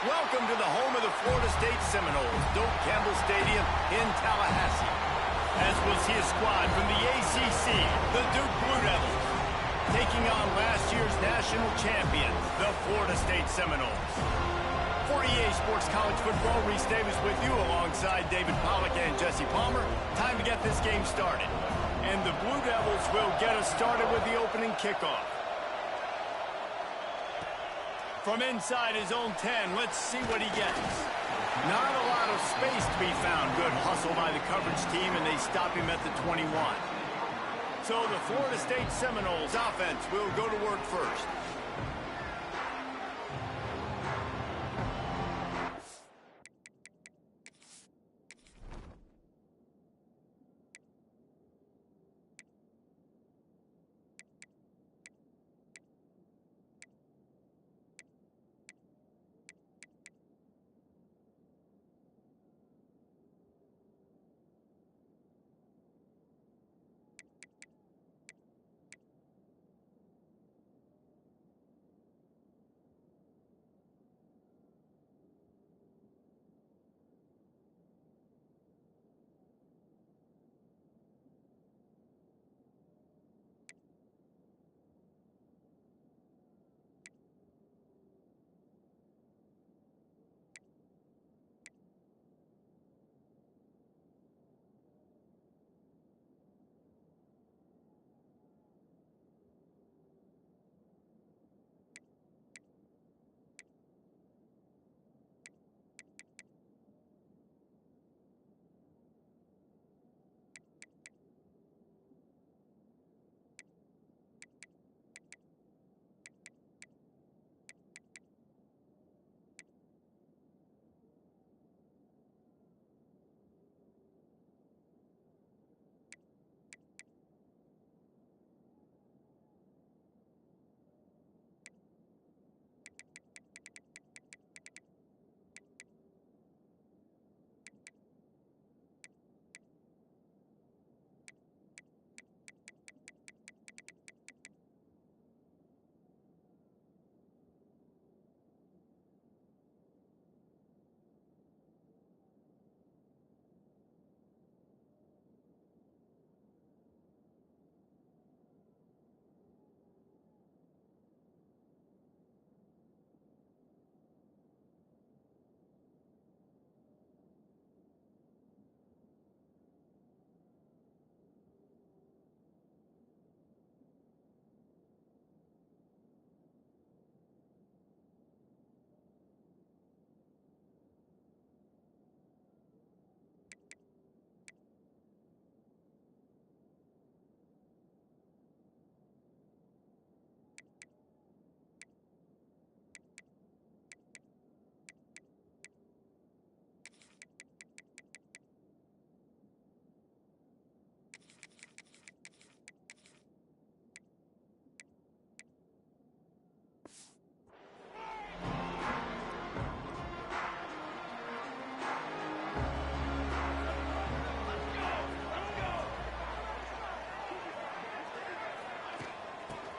Welcome to the home of the Florida State Seminoles, Doak Campbell Stadium in Tallahassee. As we'll see a squad from the ACC, the Duke Blue Devils, taking on last year's national champions, the Florida State Seminoles. For EA Sports College Football, Reese Davis with you alongside David Pollack and Jesse Palmer. Time to get this game started. And the Blue Devils will get us started with the opening kickoff. From inside his own 10, let's see what he gets. Not a lot of space to be found. Good hustle by the coverage team, and they stop him at the 21. So the Florida State Seminoles offense will go to work first.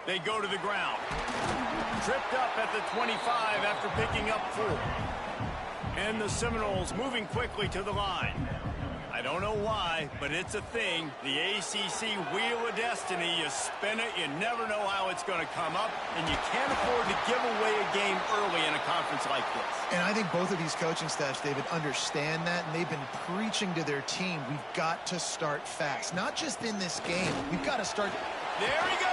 They go to the ground. Tripped up at the 25 after picking up 4. And the Seminoles moving quickly to the line. I don't know why, but it's a thing. The ACC Wheel of Destiny, you spin it, you never know how it's going to come up, and you can't afford to give away a game early in a conference like this. And I think both of these coaching staffs, David, understand that, and they've been preaching to their team, we've got to start fast. Not just in this game, we've got to start. There he goes.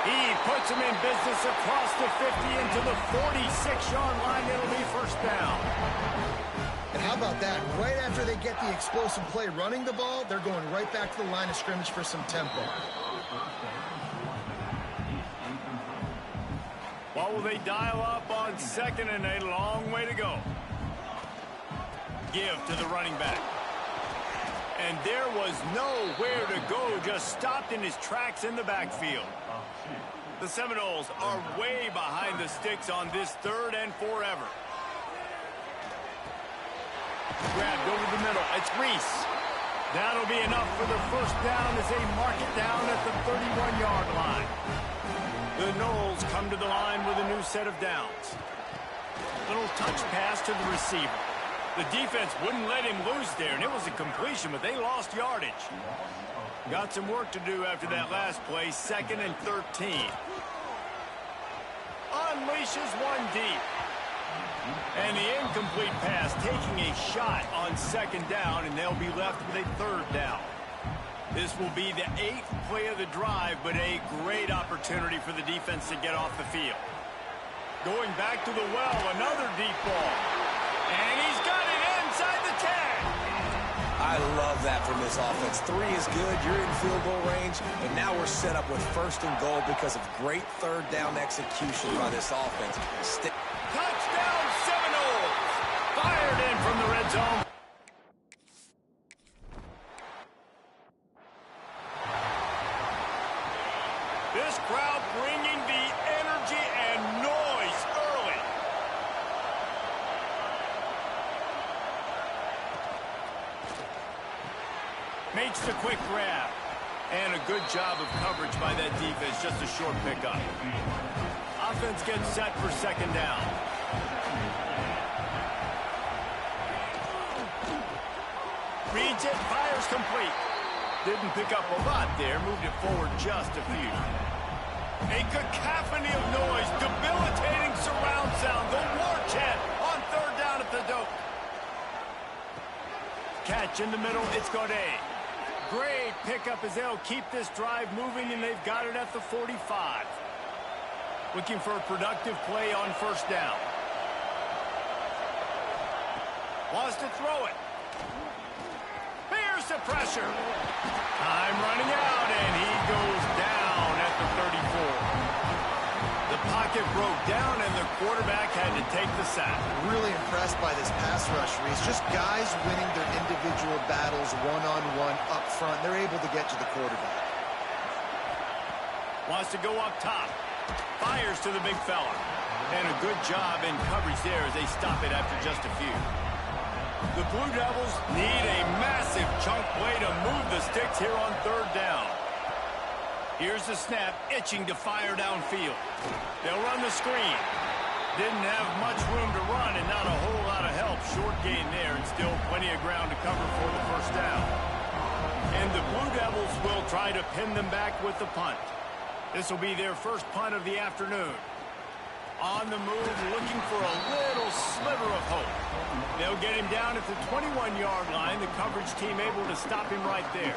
He puts him in business across the 50 into the 46-yard line. It'll be first down. And how about that? Right after they get the explosive play running the ball, they're going right back to the line of scrimmage for some tempo. What will they dial up on 2nd and 8? Long way to go. Give to the running back. And there was nowhere to go, just stopped in his tracks in the backfield. The Seminoles are way behind the sticks on this 3rd and forever. Grabbed over the middle. It's Reese. That'll be enough for the first down as they mark it down at the 31-yard line. The Noles come to the line with a new set of downs. Little touch pass to the receiver. The defense wouldn't let him loose there, and it was a completion, but they lost yardage. Got some work to do after that last play, 2nd and 13. Unleashes one deep. And the incomplete pass taking a shot on 2nd down, and they'll be left with a 3rd down. This will be the 8th play of the drive, but a great opportunity for the defense to get off the field. Going back to the well, another deep ball. And he's got it inside the 10. I love that from this offense. 3 is good. You're in field goal range, but now we're set up with 1st and goal because of great 3rd down execution by this offense. Touchdown Seminoles! Fired in from the red zone. This crowd bringing the energy and noise early. Makes the quick grab. And a good job of coverage by that defense. Just a short pickup. Offense gets set for 2nd down. Reads it, fires complete. Didn't pick up a lot there, moved it forward just a few. A cacophony of noise, debilitating surround sound, the war chant on 3rd down at the dope. Catch in the middle, it's Gaudet. Great pickup as they'll keep this drive moving, and they've got it at the 45. Looking for a productive play on 1st down. Wants to throw it. Here's the pressure. Time running out, and he goes down at the 34. The pocket broke down, and the quarterback had to take the sack. Really impressed by this pass rush, Reese. Just guys winning their individual battles one-on-one up front. They're able to get to the quarterback. Wants to go up top. Fires to the big fella. And a good job in coverage there as they stop it after just a few. The Blue Devils need a massive chunk play to move the sticks here on 3rd down. Here's the snap, itching to fire downfield. They'll run the screen. Didn't have much room to run and not a whole lot of help. Short gain there and still plenty of ground to cover for the 1st down. And the Blue Devils will try to pin them back with the punt. This will be their first punt of the afternoon. On the move, looking for a little sliver of hope. They'll get him down at the 21-yard line. The coverage team able to stop him right there.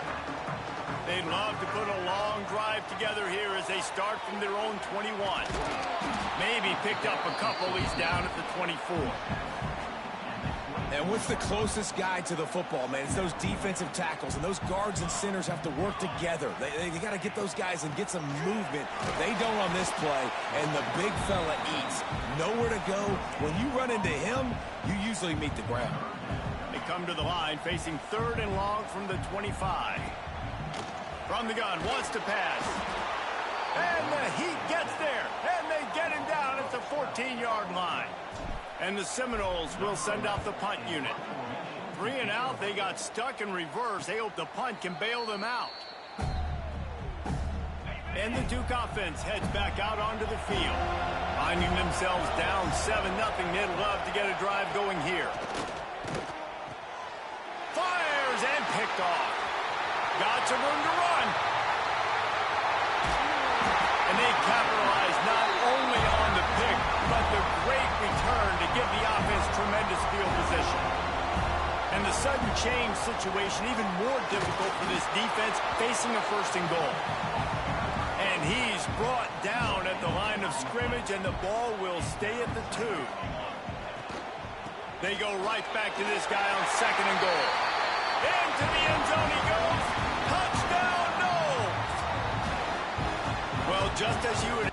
They'd love to put a long drive together here as they start from their own 21. Maybe picked up a couple. He's down at the 24. And what's the closest guy to the football, man? It's those defensive tackles, and those guards and centers have to work together. They got to get those guys and get some movement. They don't on this play, and the big fella eats. Nowhere to go. When you run into him, you usually meet the ground. They come to the line, facing 3rd and long from the 25. From the gun, wants to pass. And the Heat gets there, and they get him down at the 14-yard line. And the Seminoles will send out the punt unit. 3 and out, they got stuck in reverse. They hope the punt can bail them out. And the Duke offense heads back out onto the field. Finding themselves down 7-0, they'd love to get a drive going here. Fires and picked off. Got some room to run. And they capitalize not only on the pick, but the great return to give the offense tremendous field position. And the sudden change situation even more difficult for this defense facing a 1st and goal. And he's brought down at the line of scrimmage, and the ball will stay at the 2. They go right back to this guy on 2nd and goal. Into the end zone he goes. Touchdown, Noles! Well, just as you would...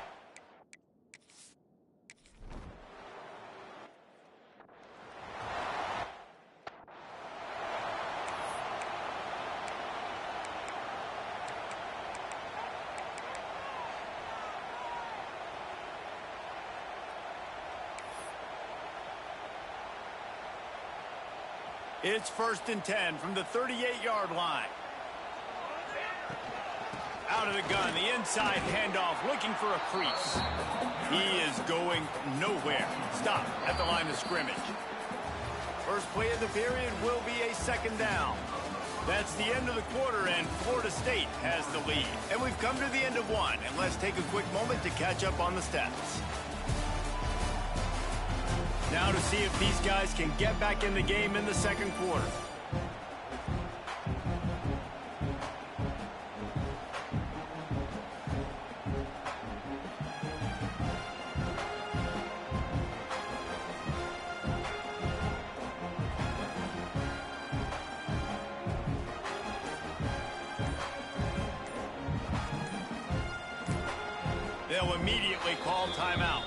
It's 1st and 10 from the 38-yard line. Out of the gun, the inside handoff, looking for a crease. He is going nowhere. Stop at the line of scrimmage. First play of the period will be a second down. That's the end of the quarter, and Florida State has the lead. And we've come to the end of one, and let's take a quick moment to catch up on the stats. Now to see if these guys can get back in the game in the second quarter. They'll immediately call timeout.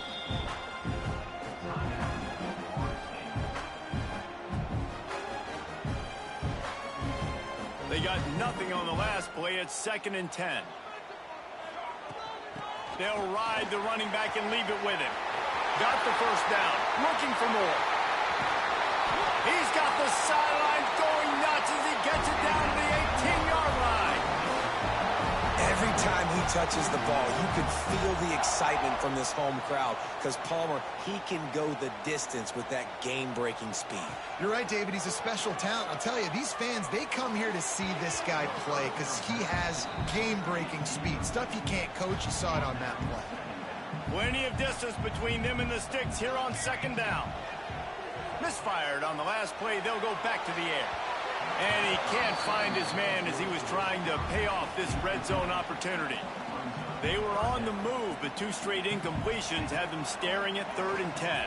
They got nothing on the last play. It's 2nd and 10. They'll ride the running back and leave it with him. Got the first down. Looking for more. He's got the sidelines going nuts as he gets it down to the 18-yard line. Every time he touches the ball, you can feel the excitement from this home crowd because Palmer, he can go the distance with that game-breaking speed. You're right, David. He's a special talent. I'll tell you, these fans, they come here to see this guy play because he has game-breaking speed. Stuff you can't coach. You saw it on that play. Plenty of distance between them and the sticks here on 2nd down. Misfired on the last play. They'll go back to the air. And he can't find his man as he was trying to pay off this red zone opportunity. They were on the move, but 2 straight incompletions had them staring at 3rd and 10.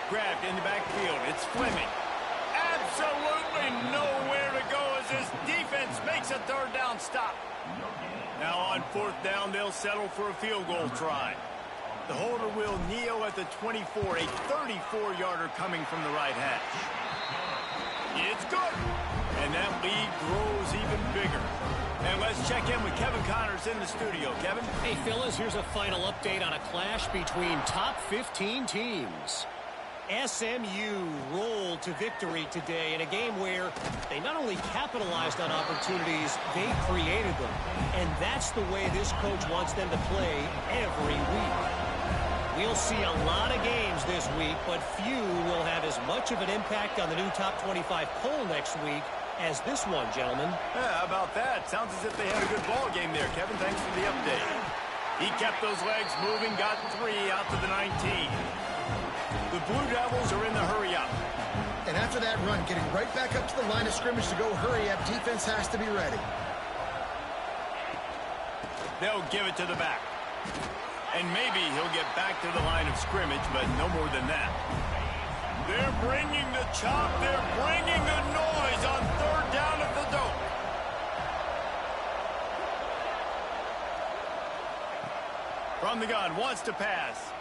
Grabbed in the backfield. It's Fleming. Absolutely nowhere to go as this defense makes a 3rd down stop. Now on 4th down, they'll settle for a field goal try. The holder will kneel at the 24, a 34-yarder coming from the right hash. It's good. And that lead grows even bigger. And let's check in with Kevin Connors in the studio. Kevin? Hey, fellas, here's a final update on a clash between top 15 teams. SMU rolled to victory today in a game where they not only capitalized on opportunities, they created them. And that's the way this coach wants them to play every week. We'll see a lot of games this week, but few will have as much of an impact on the new top 25 poll next week as this one, gentlemen. Yeah, how about that? Sounds as if they had a good ball game there, Kevin. Thanks for the update. He kept those legs moving, got 3 out to the 19. The Blue Devils are in the hurry-up. And after that run, getting right back up to the line of scrimmage to go hurry-up, defense has to be ready. They'll give it to the back. And maybe he'll get back to the line of scrimmage, but no more than that. They're bringing the chop. They're bringing the noise on 3rd down at the dope. From the gun, wants to pass.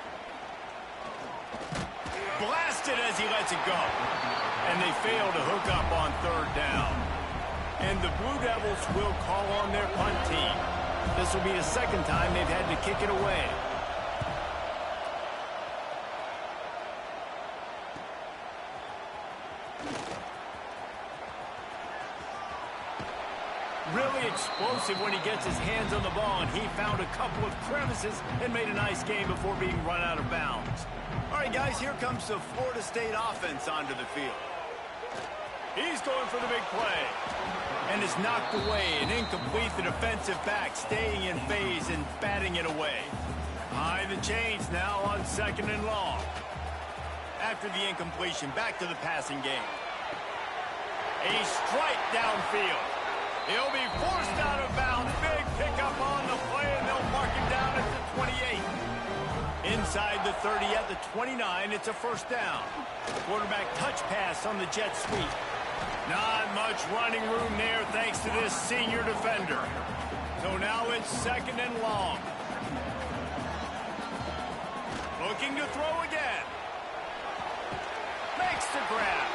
Blasted as he lets it go. And they fail to hook up on 3rd down. And the Blue Devils will call on their punt team. This will be the 2nd time they've had to kick it away. Really explosive when he gets his hands on the ball, and he found a couple of crevices and made a nice game before being run out of bounds. All right, guys, here comes the Florida State offense onto the field. He's going for the big play. And is knocked away and incomplete. The defensive back staying in phase and batting it away. High the chains now on 2nd and long. After the incompletion, back to the passing game. A strike downfield. He'll be forced out of bounds. Big pickup on the play, and they'll mark him down at the 28. Inside the 30 at the 29, it's a 1st down. Quarterback touch pass on the jet sweep. Not much running room there thanks to this senior defender. So now it's 2nd and long. Looking to throw again. Makes the grab.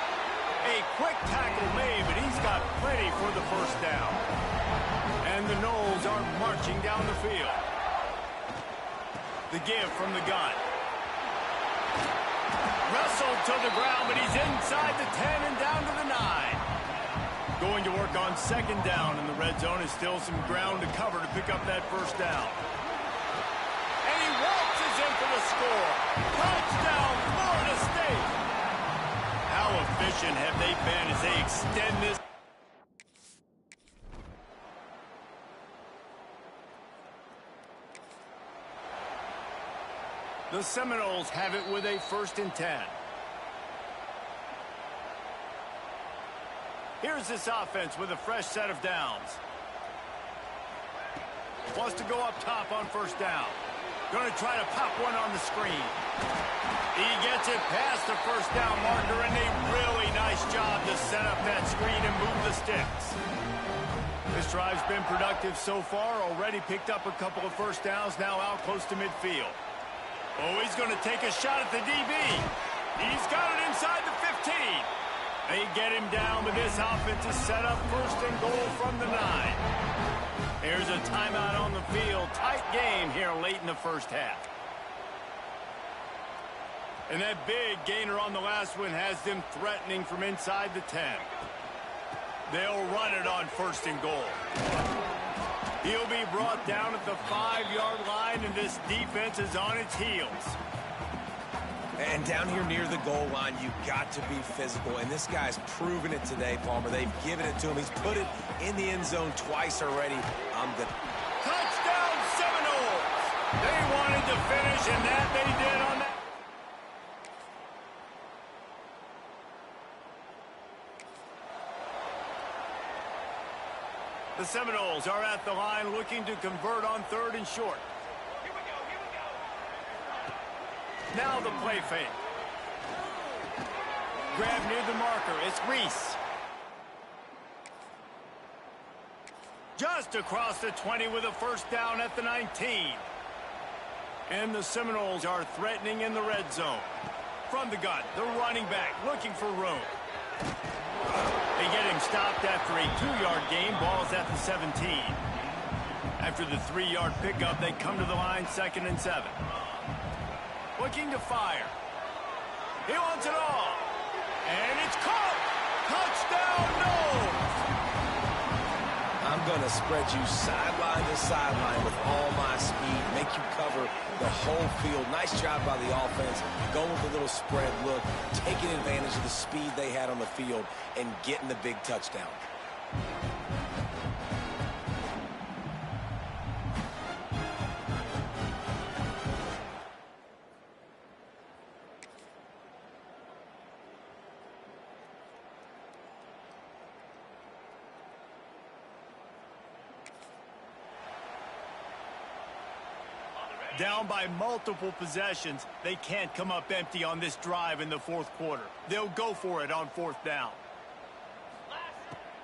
A quick tackle made, but he's got plenty for the 1st down. And the Noles are marching down the field. The give from the gun. Wrestled to the ground, but he's inside the 10 and down to the 9. Going to work on second down in the red zone. Is still some ground to cover to pick up that first down. And he waltzes in for the score. Touchdown, Florida State. How efficient have they been as they extend this? The Seminoles have it with a 1st and 10. Here's this offense with a fresh set of downs. Wants to go up top on first down. Going to try to pop one on the screen. He gets it past the first down marker, and a really nice job to set up that screen and move the sticks. This drive's been productive so far. Already picked up a couple of first downs, now out close to midfield. Oh, he's going to take a shot at the DB. He's got it inside the 15. They get him down, but this offense is set up 1st and goal from the 9. Here's a timeout on the field. Tight game here late in the first half. And that big gainer on the last one has them threatening from inside the 10. They'll run it on 1st and goal. He'll be brought down at the 5-yard line, and this defense is on its heels. And down here near the goal line, you've got to be physical. And this guy's proven it today, Palmer. They've given it to him. He's put it in the end zone twice already. Touchdown, Seminoles! They wanted to finish, and that they did on that. The Seminoles are at the line looking to convert on 3rd and short. Now the play fake. Grab near the marker. It's Reese. Just across the 20 with a first down at the 19. And the Seminoles are threatening in the red zone. From the gun, the running back looking for room. They get him stopped after a 2-yard gain. Ball's at the 17. After the 3-yard pickup, they come to the line 2nd and 7. Looking to fire. He wants it all. And it's caught. Touchdown, Noles. I'm going to spread you sideline to sideline with all my speed, make you cover the whole field. Nice job by the offense, going with a little spread look, taking advantage of the speed they had on the field, and getting the big touchdown. Down by multiple possessions, they can't come up empty on this drive in the 4th quarter. They'll go for it on 4th down.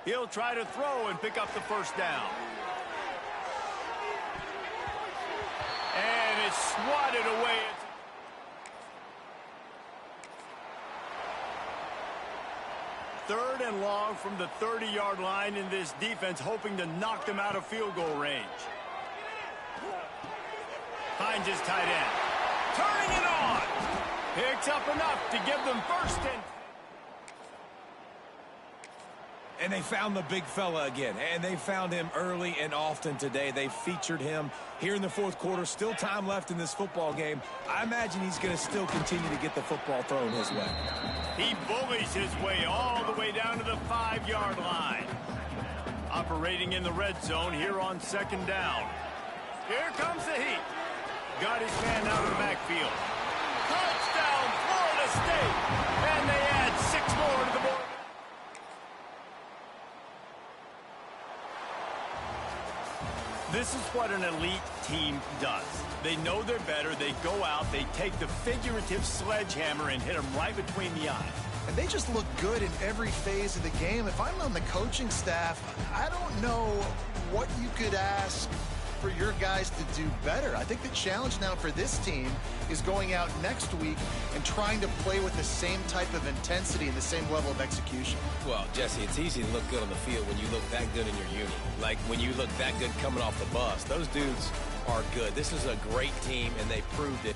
He'll try to throw and pick up the first down. And it's swatted away. Third and long from the 30-yard line, in this defense hoping to knock them out of field goal range. Finds his tight end. Turning it on. Picks up enough to give them 1st and... And they found the big fella again. And they found him early and often today. They featured him here in the 4th quarter. Still time left in this football game. I imagine he's going to still continue to get the football thrown his way. He bullies his way all the way down to the 5-yard line. Operating in the red zone here on 2nd down. Here comes the heat. Got his man out of the backfield. Touchdown, Florida State! And they add 6 more to the board. This is what an elite team does. They know they're better. They go out. They take the figurative sledgehammer and hit them right between the eyes. And they just look good in every phase of the game. If I'm on the coaching staff, I don't know what you could ask for your guys to do better. I think the challenge now for this team is going out next week and trying to play with the same type of intensity and the same level of execution. Well, Jesse, it's easy to look good on the field when you look that good in your unit. Like when you look that good coming off the bus. Those dudes are good. This is a great team, and they proved it.